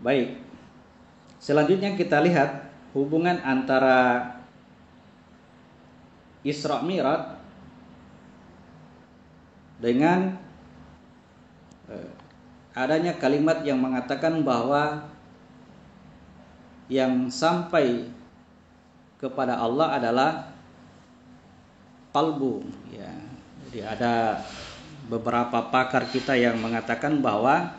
Baik. Selanjutnya kita lihat hubungan antara Isra Mi'raj dengan adanya kalimat yang mengatakan bahwa yang sampai kepada Allah adalah qalbu, ya. Jadi ada beberapa pakar kita yang mengatakan bahwa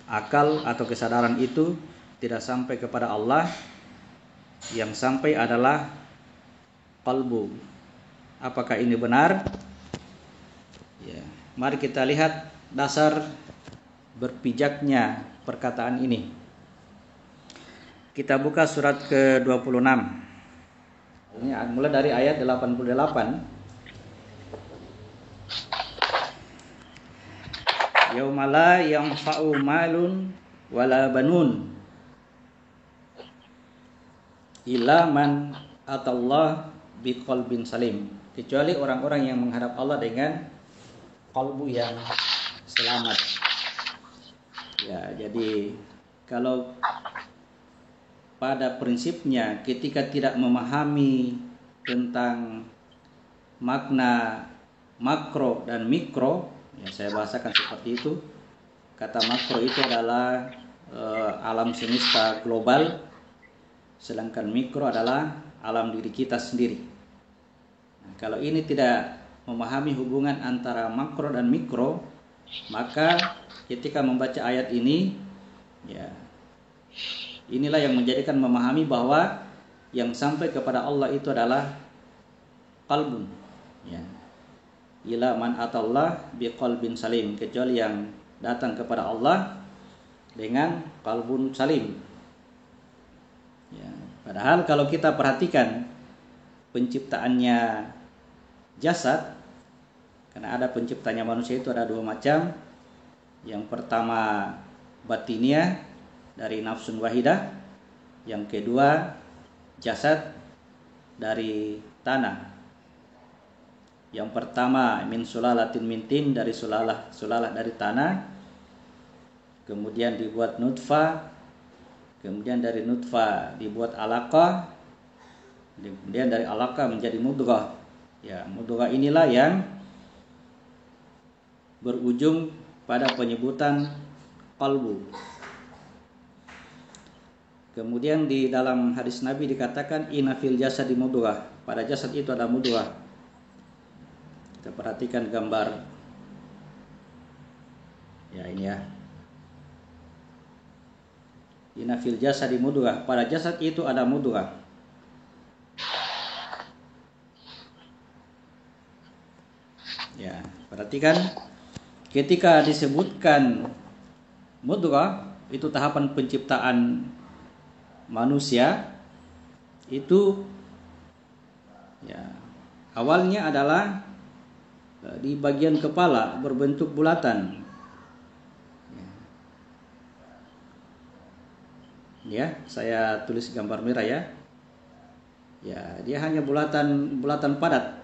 akal atau kesadaran itu tidak sampai kepada Allah, yang sampai adalah qalbu. Apakah ini benar? Ya, mari kita lihat dasar berpijaknya perkataan ini. Kita buka surat ke-26. Ini mulai dari ayat 88. Yaumala yanfa'u malun wala banun illa man atallah biqalbin salim, kecuali orang-orang yang menghadap Allah dengan kalbu yang selamat. Ya, jadi kalau pada prinsipnya ketika tidak memahami tentang makna makro dan mikro, ya saya bahasakan seperti itu. Kata makro itu adalah alam semesta global, sedangkan mikro adalah alam diri kita sendiri. Nah, kalau ini tidak memahami hubungan antara makro dan mikro, maka ketika membaca ayat ini, ya, inilah yang menjadikan memahami bahwa yang sampai kepada Allah itu adalah qalbun, ya. Ila man atallah biqalbin salim, kecuali yang datang kepada Allah dengan qalbun salim. Ya, padahal kalau kita perhatikan penciptaannya jasad, karena ada penciptanya manusia itu ada dua macam. Yang pertama batiniah dari nafsun wahidah, yang kedua jasad dari tanah. Yang pertama min sulalatin min tin, dari sulalah dari tanah, kemudian dibuat nutfah, kemudian dari nutfah dibuat alaqah, kemudian dari alaqah menjadi mudghah. Ya, mudghah inilah yang berujung pada penyebutan qalbu. Kemudian di dalam hadis Nabi dikatakan inna fil jasadi mudghah, pada jasad itu ada mudghah. Kita perhatikan gambar. Ya, ini ya. Inna fil jasadi mudghah, pada jasad itu ada mudghah. Ya, perhatikan ketika disebutkan mudghah, itu tahapan penciptaan manusia, itu ya awalnya adalah di bagian kepala berbentuk bulatan. Ya, saya tulis gambar merah ya. Ya, dia hanya bulatan padat.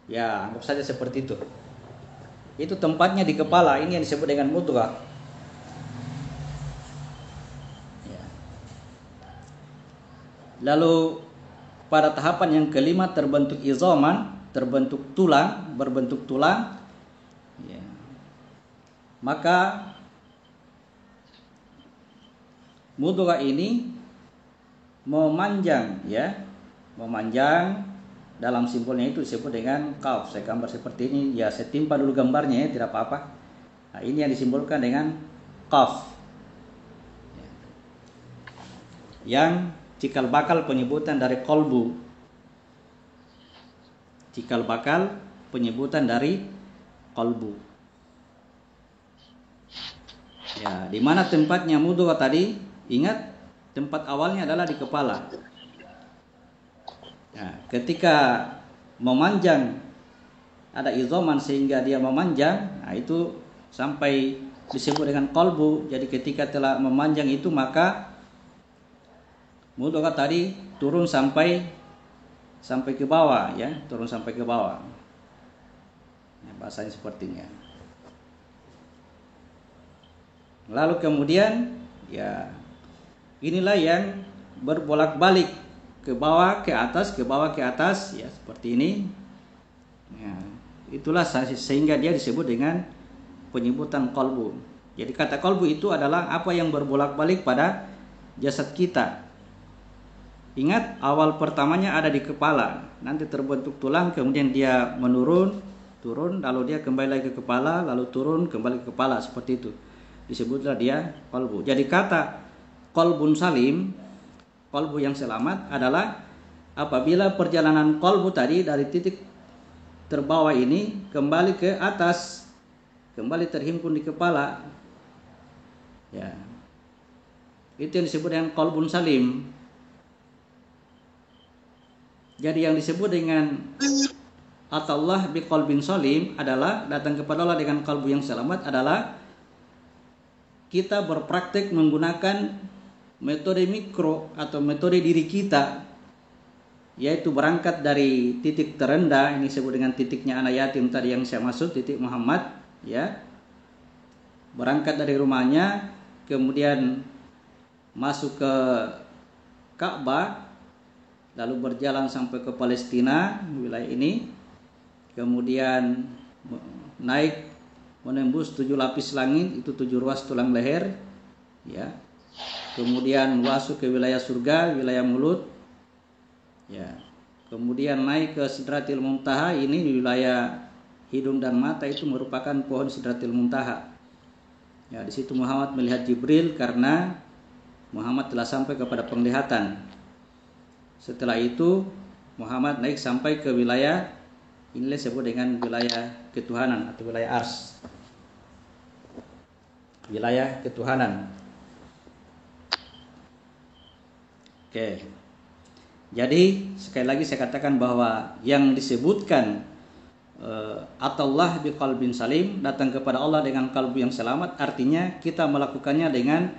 Ya, anggap saja seperti itu. Itu tempatnya di kepala, ini yang disebut dengan mudghah. Ya. Lalu pada tahapan yang kelima terbentuk izaman, berbentuk tulang. Ya. Maka mudghah ini memanjang, ya, memanjang. Dalam simbolnya itu disebut dengan qaf. Saya gambar seperti ini, ya saya timpa dulu gambarnya ya, tidak apa-apa. Nah, ini yang disimbolkan dengan qaf, yang cikal bakal penyebutan dari qalbu. Cikal bakal penyebutan dari qalbu. Ya, di mana tempatnya mudghah tadi? Ingat, tempat awalnya adalah di kepala. Nah, ketika memanjang, ada izaman sehingga dia memanjang, nah itu sampai disebut dengan qalbu. Jadi ketika telah memanjang itu, maka mudghah tadi turun sampai ke bawah, ya, turun sampai ke bawah. Nah, bahasanya sepertinya. Lalu kemudian Ya, inilah yang berbolak-balik ke bawah ke atas, ke bawah ke atas, ya seperti ini. Ya, itulah sehingga dia disebut dengan penyebutan kolbu. Jadi kata kolbu itu adalah apa yang berbolak-balik pada jasad kita. Ingat, awal pertamanya ada di kepala, nanti terbentuk tulang, kemudian dia menurun, turun, lalu dia kembali lagi ke kepala, lalu turun, kembali ke kepala, seperti itu. Disebutlah dia kolbu. Jadi kata kolbun salim, kolbu yang selamat adalah apabila perjalanan kolbu tadi dari titik terbawah ini kembali ke atas, kembali terhimpun di kepala. Ya. Itu yang disebut dengan kolbun salim. Jadi yang disebut dengan atallah biqalbin salim adalah datang kepada Allah dengan kalbu yang selamat adalah kita berpraktek menggunakan metode mikro atau metode diri kita, yaitu berangkat dari titik terendah, ini disebut dengan titiknya anak yatim tadi yang saya maksud, titik Muhammad, ya. Berangkat dari rumahnya, kemudian masuk ke Ka'bah, lalu berjalan sampai ke Palestina, wilayah ini, kemudian naik menembus 7 lapis langit, itu 7 ruas tulang leher, ya. Kemudian masuk ke wilayah surga, wilayah mulut, ya. Kemudian naik ke Sidratil Muntaha, ini di wilayah hidung dan mata, itu merupakan pohon Sidratil Muntaha. Ya, di situ Muhammad melihat Jibril karena Muhammad telah sampai kepada penglihatan. Setelah itu Muhammad naik sampai ke wilayah, inilah disebut dengan wilayah ketuhanan atau wilayah Ars. Wilayah ketuhanan. Oke. Jadi sekali lagi saya katakan bahwa yang disebutkan atallah biqalbin salim, datang kepada Allah dengan kalbu yang selamat, artinya kita melakukannya dengan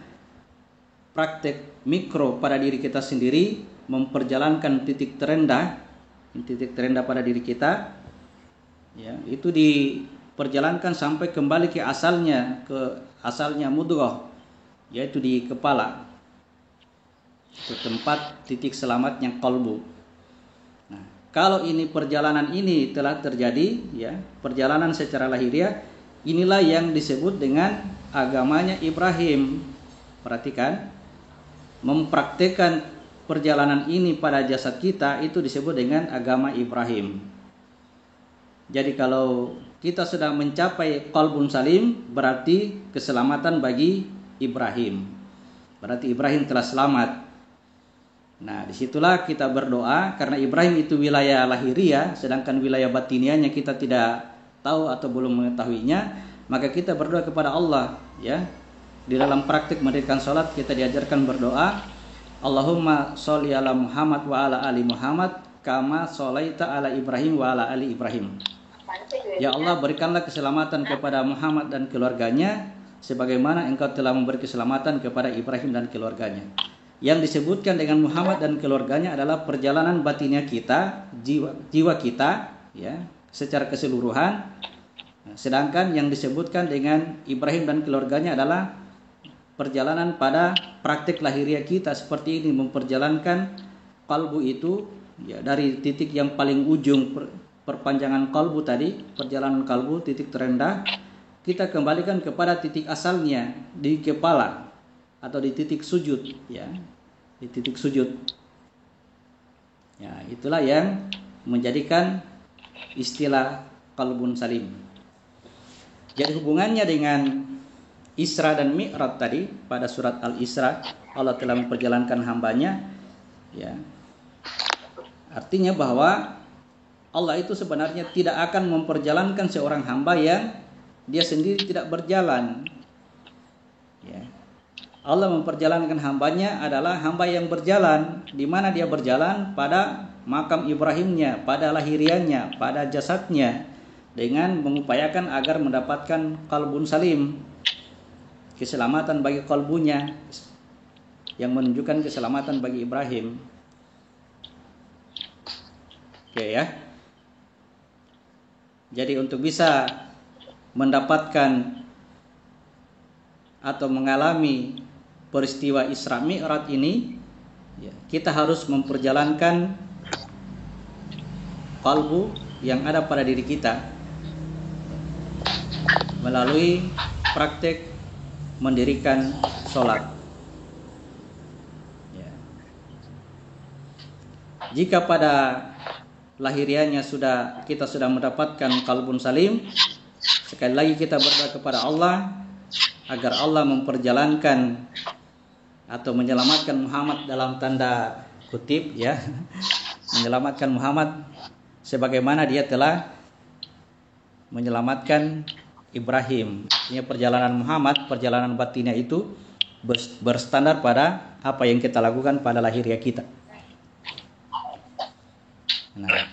praktek mikro pada diri kita sendiri, memperjalankan titik terendah pada diri kita, ya, itu diperjalankan sampai kembali ke asalnya mudghah, yaitu di kepala, ke tempat titik selamatnya kalbu. Nah, kalau ini perjalanan ini telah terjadi, ya, perjalanan secara lahiriah, inilah yang disebut dengan agamanya Ibrahim. Perhatikan, mempraktekkan perjalanan ini pada jasad kita itu disebut dengan agama Ibrahim. Jadi kalau kita sudah mencapai qalbun salim, berarti keselamatan bagi Ibrahim. Berarti Ibrahim telah selamat. Nah, disitulah kita berdoa, karena Ibrahim itu wilayah lahiriah, sedangkan wilayah batiniahnya kita tidak tahu atau belum mengetahuinya, maka kita berdoa kepada Allah, ya. Di dalam praktik mendirikan salat kita diajarkan berdoa, Allahumma sholli ala Muhammad wa ala ali Muhammad kama sholaita ala Ibrahim wa ala ali Ibrahim. Ya Allah, berikanlah keselamatan kepada Muhammad dan keluarganya sebagaimana Engkau telah memberi keselamatan kepada Ibrahim dan keluarganya. Yang disebutkan dengan Muhammad dan keluarganya adalah perjalanan batinnya kita, jiwa kita, ya, secara keseluruhan. Sedangkan yang disebutkan dengan Ibrahim dan keluarganya adalah perjalanan pada praktik lahiriah kita, seperti ini, memperjalankan kalbu itu, ya, dari titik yang paling ujung perpanjangan kalbu tadi, perjalanan kalbu titik terendah, kita kembalikan kepada titik asalnya di kepala atau di titik sujud, ya, di titik sujud. Ya, itulah yang menjadikan istilah qalbun salim. Jadi hubungannya dengan Isra dan Mi'raj tadi, pada surat Al-Isra Allah telah memperjalankan hambanya, ya. Artinya bahwa Allah itu sebenarnya tidak akan memperjalankan seorang hamba yang dia sendiri tidak berjalan, ya. Allah memperjalankan hambanya adalah hamba yang berjalan. Di mana dia berjalan? Pada makam Ibrahimnya, pada lahiriannya, pada jasadnya, dengan mengupayakan agar mendapatkan qalbun salim, keselamatan bagi kalbunya, yang menunjukkan keselamatan bagi Ibrahim. Oke, ya. Jadi untuk bisa mendapatkan atau mengalami peristiwa Isra Mi'raj ini, ya, kita harus memperjalankan qalbu yang ada pada diri kita melalui praktek mendirikan sholat. Ya. Jika pada lahirianya kita sudah mendapatkan qalbun salim, sekali lagi kita berdoa kepada Allah agar Allah memperjalankan atau menyelamatkan Muhammad dalam tanda kutip, ya, menyelamatkan Muhammad sebagaimana dia telah menyelamatkan Ibrahim. Artinya perjalanan Muhammad, perjalanan batinnya itu berstandar pada apa yang kita lakukan pada lahiriah kita. Nah,